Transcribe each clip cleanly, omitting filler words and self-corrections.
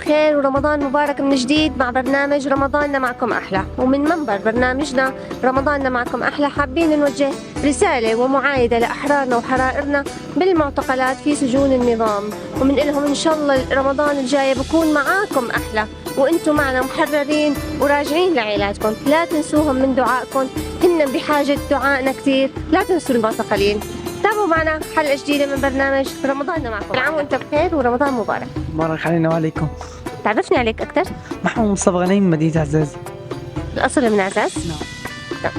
بخير ورمضان مبارك من جديد مع برنامج رمضاننا معكم أحلى. ومن منبر برنامجنا رمضاننا معكم أحلى حابين نوجه رسالة ومعايدة لأحرارنا وحرائرنا بالمعتقلات في سجون النظام، ومن لهم إن شاء الله رمضان الجاي بكون معاكم أحلى وإنتم معنا محررين وراجعين لعائلاتكم. لا تنسوهم من دعائكم، هن بحاجة دعائنا كثير. لا تنسوا المعتقلين. تابعوا معنا حلقة جديدة من برنامج رمضاننا معكم. كل عام وانت بخير ورمضان مبارك. مبارك علينا وعليكم. تعرفني عليك أكثر؟ محمود مصطفى غنيم، مدينة عزاز. الأصل من عزاز؟ نعم.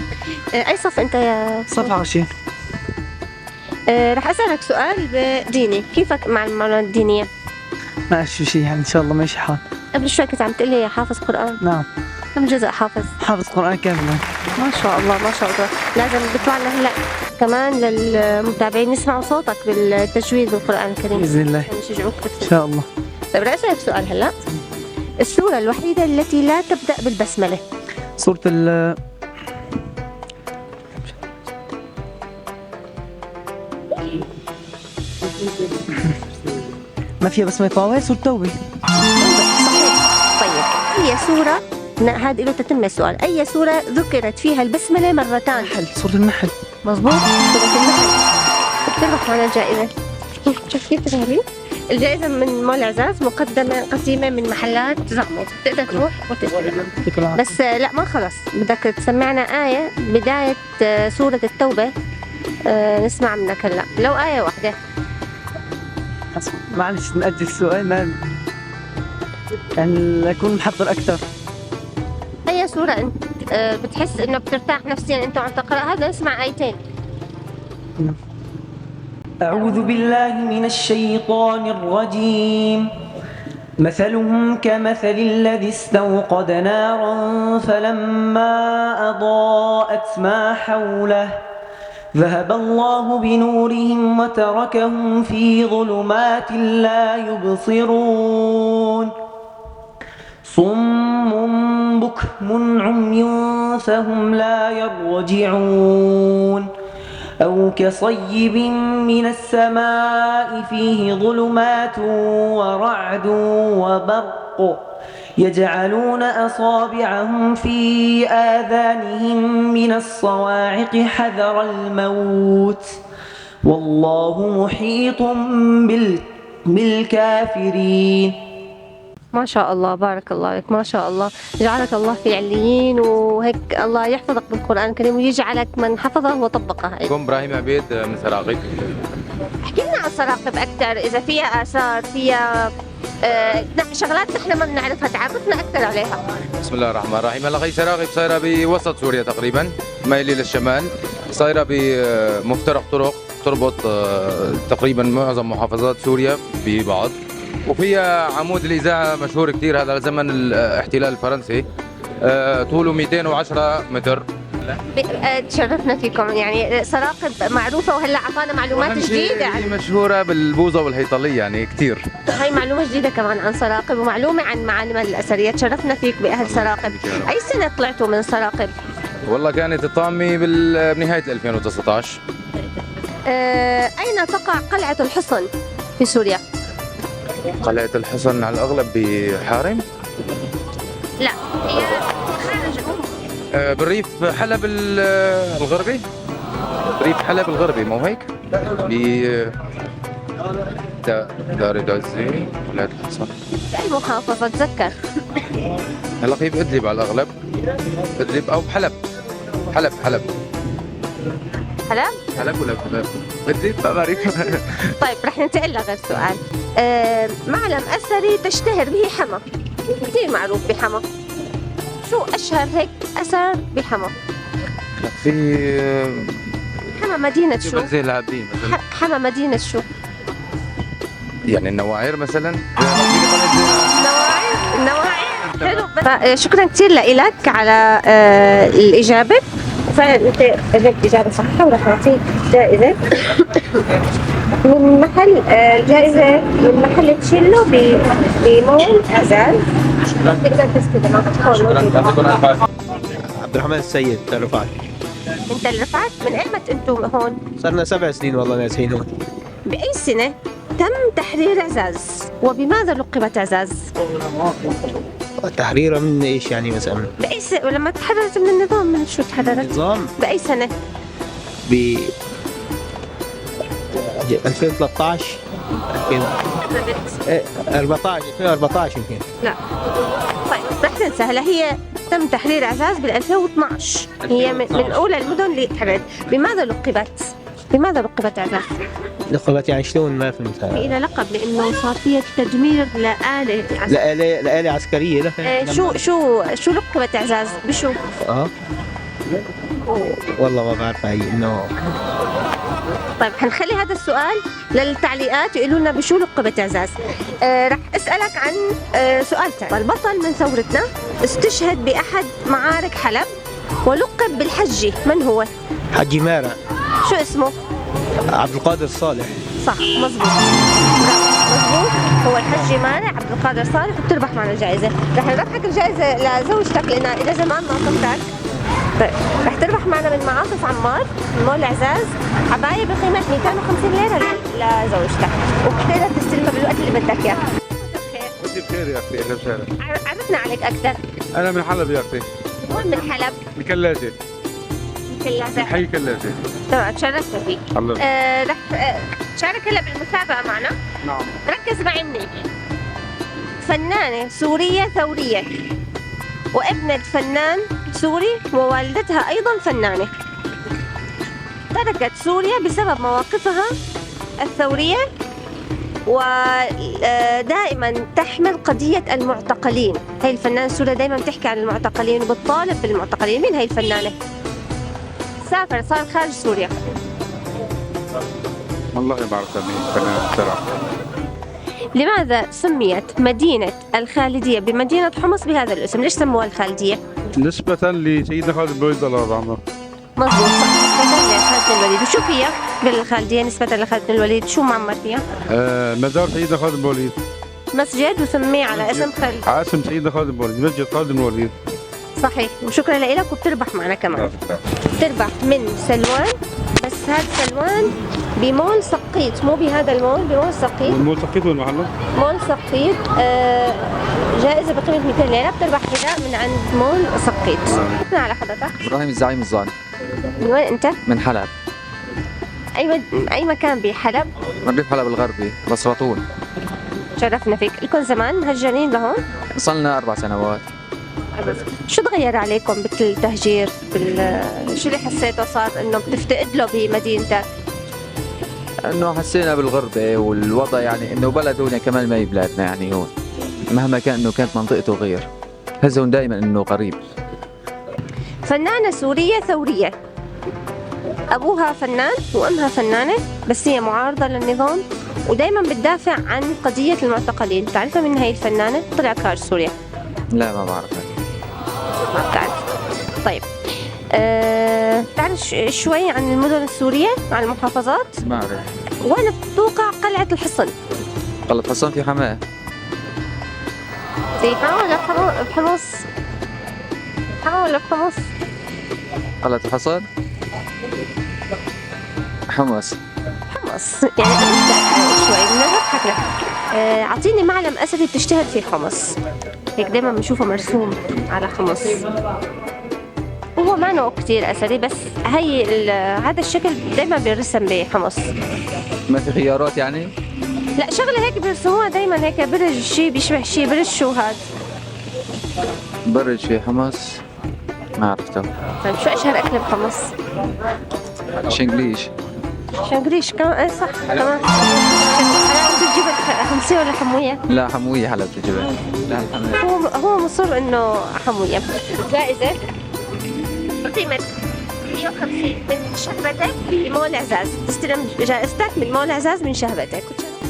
أي صف أنت يا؟ صف 20. رح أسألك سؤال ديني، كيفك مع المعلومات الدينية؟ ماشي شيء يعني إن شاء الله ماشي حال. قبل شوي كنت عم تقول لي حافظ قرآن. نعم. كم جزء حافظ؟ حافظ قرآن كاملا. ما شاء الله ما شاء الله. لازم بيطلع لنا هلا كمان للمتابعين نسمعوا صوتك بالتجويد بالقرآن الكريم بإذن الله. نشجعوك كثير إن شاء الله. طيب بدي أسألك سؤال هلا. السورة الوحيدة التي لا تبدأ بالبسملة؟ سورة ما فيها بسمة طاوة، سورة توبة. صحيح. طيب أي سورة، هذا له تتم السؤال، أي سورة ذكرت فيها البسملة مرتان؟ سورة النحل. مظبوط، سورة النحل. بتربح معنا الجائزة. شوف كيف تغيري؟ الجائزة من مول عزاز مقدمة قسيمة من محلات زعمة، تقدر تروح وتشتري. بس لا ما خلص، بدك تسمعنا آية بداية سورة التوبة. نسمع منك هلا لو آية واحدة. معلش نأجل السؤال، ما يعني أكون محضر أكثر. أي سورة أنت بتحس إنه بترتاح نفسيا أنت وعم تقرأ؟ هذا نسمع آيتين. أعوذ بالله من الشيطان الرجيم. مثلهم كمثل الذي استوقد نارا فلما أضاءت ما حوله ذهب الله بنورهم وتركهم في ظلمات لا يبصرون. صم بكم عمي فهم لا يرجعون. أو كصيب من السماء فيه ظلمات ورعد وبرق يجعلون أصابعهم في آذانهم من الصواعق حذر الموت والله محيط بالكافرين. ما شاء الله، بارك الله لك، ما شاء الله. جعلك الله في عليين، وهيك الله يحفظك بالقرآن الكريم ويجعلك من حفظه وطبقه. كم إبراهيم عبيد من سراقب. احكي لنا عن سراقب أكثر، إذا فيها آثار، فيها شغلات نحن ما بنعرفها، تعرفنا أكثر عليها. بسم الله الرحمن الرحيم. هلا هي سراقب صايرة بوسط سوريا تقريبا، مايلة للشمال، صايرة بمفترق طرق تربط تقريبا معظم محافظات سوريا ببعض، وفيها عمود الإذاعة مشهور كثير، هذا زمن الاحتلال الفرنسي، طوله 210 متر. تشرفنا فيكم. يعني سراقب معروفة وهلا عطانا معلومات جديدة عن مشهورة بالبوظة والهيطلية يعني كثير. هاي معلومة جديدة كمان عن سراقب ومعلومة عن معالمها الأثرية. تشرفنا فيك بأهل سراقب. أي سنة طلعتوا من سراقب؟ والله كانت الطامة بنهاية 2019. أين تقع قلعة الحصن في سوريا؟ قلعة الحصن على الأغلب بحارم؟ لا، هي خارج بالريف حلب الغربي. ريف حلب الغربي، مو هيك؟ دار العزي قلعة الحصن. أي محافظة تذكر؟ هلا هي بإدلب على الأغلب، إدلب أو حلب. حلب حلب ولا إدلب ما بعرف. طيب رح ننتقل لغير سؤال. معلم أثري تشتهر به حما، كثير معروف بحما. شو أشهر هيك أثر بحما؟ في حما مدينة شو؟ زي العابدين مثلا. حما مدينة شو؟ يعني النواعر مثلا. النواعر حلو. شكرا كثير لك على الإجابة، وفعلا أنت أجبت إجابة صحيحة ورح نعطيك جائزة من محل جائزة من محل تشيلو بمول عزاز. تقدر تسكت معك. عبد الرحمن السيد رفعت. انت اللي رفعت؟ من ايمت انتم هون؟ صرنا 7 سنين والله ناسين هون. بأي سنة؟ تم تحرير عزاز، وبماذا لقبت عزاز؟ تحريره من ايش يعني مثلا؟ بأي لما تحررت من النظام، من شو تحررت؟ نظام بأي سنة؟ ب 2013 2014 يمكن. لا. طيب رح تنسى. هلا هي تم تحرير عزاز بال 2012، هي من أولى المدن اللي تحررت. بماذا لقبت؟ بماذا لقبت عزاز؟ لقبت يعني شلون ما فهمت هذا؟ إلى لقب لأنه صار فيها تدمير لآلة عسكرية. لآلة عسكرية شو لقبت عزاز؟ بشو؟ والله ما بعرف هي انه. طيب حنخلي هذا السؤال للتعليقات، يقولوا لنا بشو لقبت عزاز. رح اسالك عن سؤال ثاني. البطل من ثورتنا استشهد باحد معارك حلب ولقب بالحجي، من هو؟ حجي مارع. شو اسمه؟ عبد القادر صالح. صح، مزبوط. مزبوط، هو الحجي مارع عبد القادر صالح، وبتربح معنا جائزة. رح نربحك الجائزة لزوجتك لأنها إلى زمان ما طلبتك. طيب رح تربح معنا من معاطف عمار من مول عزاز عباية بقيمة 250 ليرة لزوجتك، وبتقدر تستلمها بالوقت اللي بدك إياه. مساء الخير يا اختي، اهلا وسهلا. عرفنا عليك أكثر. انا من حلب يا اختي. وين من حلب؟ من كلاجه. كلاجة. حي كلاجه. تمام، تشرفنا فيك. الله. رح تشارك هلا بالمسابقة معنا. نعم. ركز معي منيح. فنانة سورية ثورية، وابنة فنان سوري، ووالدتها أيضا فنانة، تركت سوريا بسبب مواقفها الثورية، ودائما تحمل قضية المعتقلين. هي الفنانة السورية دائما بتحكي عن المعتقلين وبتطالب بالمعتقلين. مين هي الفنانة؟ سافر، صار خارج سوريا. والله ما بعرف مين فنان بصراحه. لماذا سميت مدينة الخالدية بمدينة حمص بهذا الاسم؟ ليش سموها الخالدية؟ نسبة لسيدنا خالد بن الوليد الله يرضى عنه. مضبوط، صح، نسبة لخالد بن الوليد. وشو فيها بالخالدية نسبة لخالد بن الوليد؟ شو معمر فيها؟ مزار سيدنا خالد بن الوليد. مسجد وسميه على اسم خالد. على اسم سيدنا خالد بن الوليد، مسجد خالد بن الوليد. صحيح، وشكرا لك، وبتربح معنا كمان. بتربح من سلوان، بس هذا سلوان بمول سقيط، مو بهذا المول، بمول سقيط. والمول سقيط وين محله؟ مول سقيط. جائزة بقيمة 200 ليرة، بتربح حذاء من عند مول سقيط. شكرا على حضرتك. ابراهيم الزعيم الظاني. من وين انت؟ من حلب. اي مكان بحلب؟ مريف حلب الغربي، بصرطون. شرفنا فيك. لكم زمان مهجرين لهون؟ صلنا 4 سنوات. شو تغير عليكم بالتهجير؟ شو اللي حسيته صار انه بتفتقد له بمدينتك؟ انه حسينا بالغربة والوضع، يعني انه بلدنا كمان ما هي بلادنا، يعني هون مهما كان انه كانت منطقته غير، هزون دائما انه قريب. فنانة سورية ثورية، ابوها فنان وامها فنانة، بس هي معارضة للنظام ودائما بتدافع عن قضية المعتقلين. تعرفها من هي الفنانة؟ طلعت خارج سوريا. لا ما بعرفها. ما بتعرف. طيب تعرف شوي عن المدن السورية، عن المحافظات؟ ما اعرف. وين بتوقع قلعة الحصن؟ قلعة حصن في حماه. في حما ولا بحمص؟ حما ولا بحمص؟ قلعة الحصن حمص. حمص يعني شوي بنضحك لك. اعطيني معلم اثري بتشتهر في حمص، هيك دائما بنشوفه مرسوم على حمص. هو ما نوع كثير اثري، بس هذا الشكل دائما بيرسم بحمص. ما في خيارات يعني؟ لا، شغله هيك بيرسموها دائما، هيك برج، شيء بيشبه شيء. برج شو هاد؟ برج في حمص؟ ما عرفته. طيب شو اشهر اكله بحمص؟ شنقليش. شنقريش كمان. ايه صح كمان. حلاوة الجبل حمصية ولا حموية؟ لا حموية حلاوة الجبل. لا الحموية. هو مصر انه حموية. جائزة بقيمة 150 من شهبتك بمول عزاز، تستلم جائزتك من مول عزاز من شهبتك.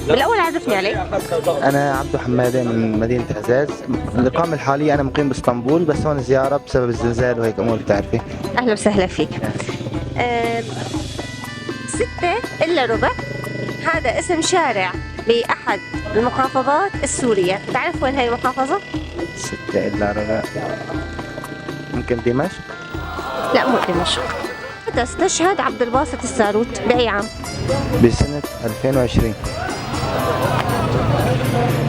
بالاول عرفني عليك. أنا عبدو حمادة من مدينة عزاز. الإقامة الحالية أنا مقيم باسطنبول، بس هون زيارة بسبب الزلزال وهيك أمور بتعرفي. أهلا وسهلا فيك. 6:15 هذا اسم شارع بأحد المحافظات السورية. تعرف وين هي المحافظة؟ 6:15 ممكن دمشق؟ لا مو دمشق. متى استشهد عبد الباسط الساروت؟ بأي عام؟ بسنة 2020.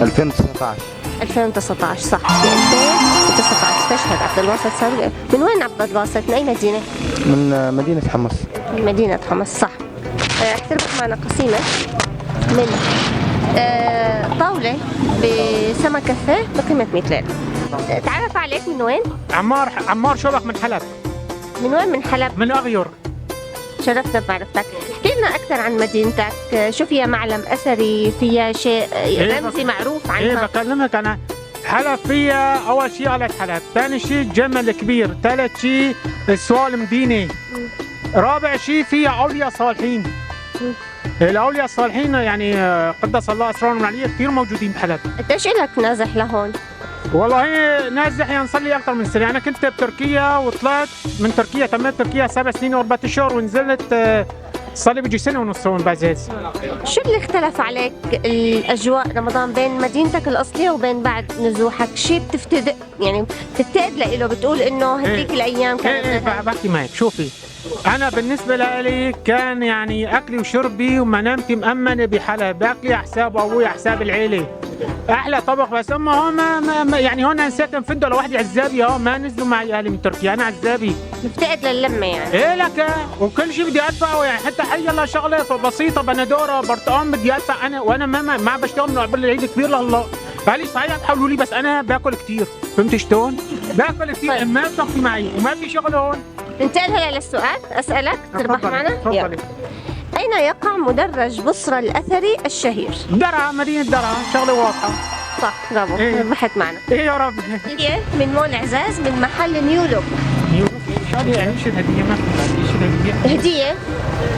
2019. 2019 صح، في 2019 استشهد عبد الباسط سالم. من وين عبد الباسط؟ من أي مدينة؟ من مدينة حمص. من مدينة حمص صح. اقتربت معنا قسيمة من طاولة بسما كافيه بقيمة 100 ليرة. تعرف عليك من وين؟ عمار شبك من حلب. من وين من حلب؟ من أغير. شرفنا بمعرفتك. احكي لنا أكثر عن مدينتك، شو فيها معلم أثري، فيها شيء رمزي معروف عنها؟ إيه بكلمك أنا. حلب فيها أول شيء قلعة حلب، ثاني شيء الجمل الكبير، ثالث شيء السوال المدينة، رابع شيء فيها أولياء صالحين. الأولياء الصالحين يعني قدس الله أسرارهم العليا كثير موجودين بحلب. قديش إلك نازح لهون؟ والله نازح يعني صار لي أكثر من سنة، أنا كنت بتركيا وطلعت من تركيا، تميت تركيا 7 سنين و4 أشهر ونزلت صار لي بيجي سنة ونص هون بعزاز. شو اللي اختلف عليك الأجواء رمضان بين مدينتك الأصلية وبين بعد نزوحك؟ شيء بتفتقد يعني بتفتقد له، بتقول إنه هديك الأيام كانت إيه بحكي معك. شوفي أنا بالنسبة لي كان يعني أكلي وشربي ومنامتي مأمنة بحلب، بأكلي على حساب أبوي على حساب العيلة، أحلى طبخ. بس أما هون ما يعني هون أنا ساكن فندق لوحدي عزابي، هون ما نزلوا معي أهلي من تركيا، أنا عزابي. مفتقد للمة يعني؟ إيه لك، وكل شيء بدي أدفعه يعني، حتى حي الله شغلة بسيطة بندورة برتقان بدي أدفع أنا، وأنا ما بشتغل من قبل العيد كبير لله. فقال لي صحيح تحولوا لي بس أنا باكل كثير، فهمت شلون؟ باكل كثير ما بتقضي معي وما في شغل هون. ننتقل هلا للسؤال، أسألك تربح معنا؟ تفضلي. أين يقع مدرج بصرة الأثري الشهير؟ درعا، مدينة درعا، شغلة واضحة. صح برافو، إيه. ربحت معنا. إيه يا رب. هدية من مول عزاز من محل نيولوك. يعني ايش الهدية؟ ما فهمت ايش الهدية؟ هدية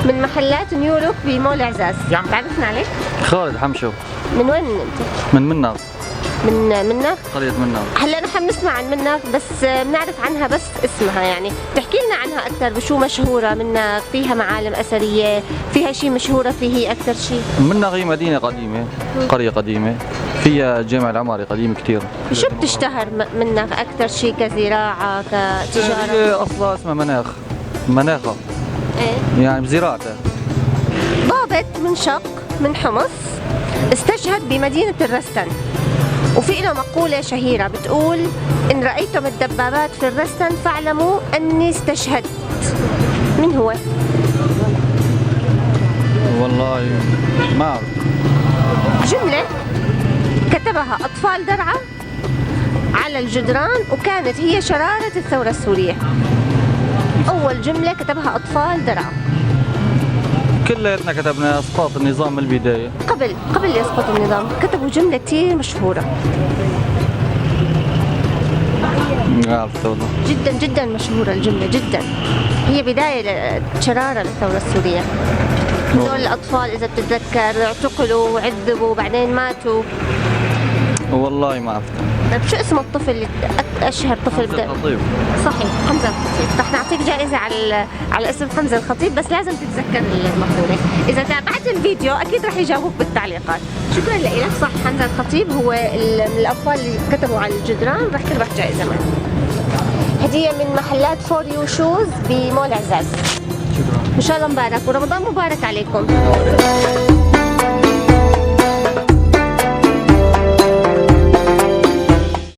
من محلات نيولوك بمول عزاز. تعرفنا عليك؟ خالد حمشو. من وين أنت؟ من مناف. من مناف؟ قرية مناف. هلا نحن بنسمع عن مناف بس بنعرف عنها بس اسمها، يعني تحكي لنا عنها أكثر، بشو مشهورة مناف؟ فيها معالم أثرية، فيها شيء مشهورة فيه أكثر شيء؟ مناف هي مدينة قديمة، قرية قديمة، فيها جامع العماري قديم كثير. شو بتشتهر مناف أكثر شيء كزراعة كتجارة؟ هي أصلا اسمها مناخة. إيه؟ يعني بزراعتها. ضابط منشق من حمص استشهد بمدينة الرستن، وفي له مقولة شهيرة بتقول: إن رأيتم الدبابات في الرستن فاعلموا أني استشهدت. من هو؟ والله ما أعرف. جملة كتبها أطفال درعا على الجدران وكانت هي شرارة الثورة السورية. أول جملة كتبها أطفال درعا. كلياتنا كتبنا اسقاط النظام من البدايه. قبل يسقط النظام كتبوا جمله كثير مشهوره. عرفت والله. جدا جدا مشهوره الجمله جدا. هي بدايه شراره للثوره السوريه. هذول الاطفال اذا بتتذكر اعتقلوا وعذبوا وبعدين ماتوا. والله ما عرفت. طيب شو اسم الطفل اللي اشهر طفل الخطيب. صحيح، حمزه الخطيب. رح نعطيك جائزه على اسم حمزه الخطيب، بس لازم تتذكر المقوله. اذا تابعت الفيديو اكيد رح يجاوبوك بالتعليقات. شكرا لك. صح، حمزه الخطيب هو من الاطفال اللي كتبوا على الجدران. رح تربح جائزه معه. هديه من محلات فور يو شوز بمول عزاز. شكرا. ان شاء الله مبارك ورمضان مبارك عليكم.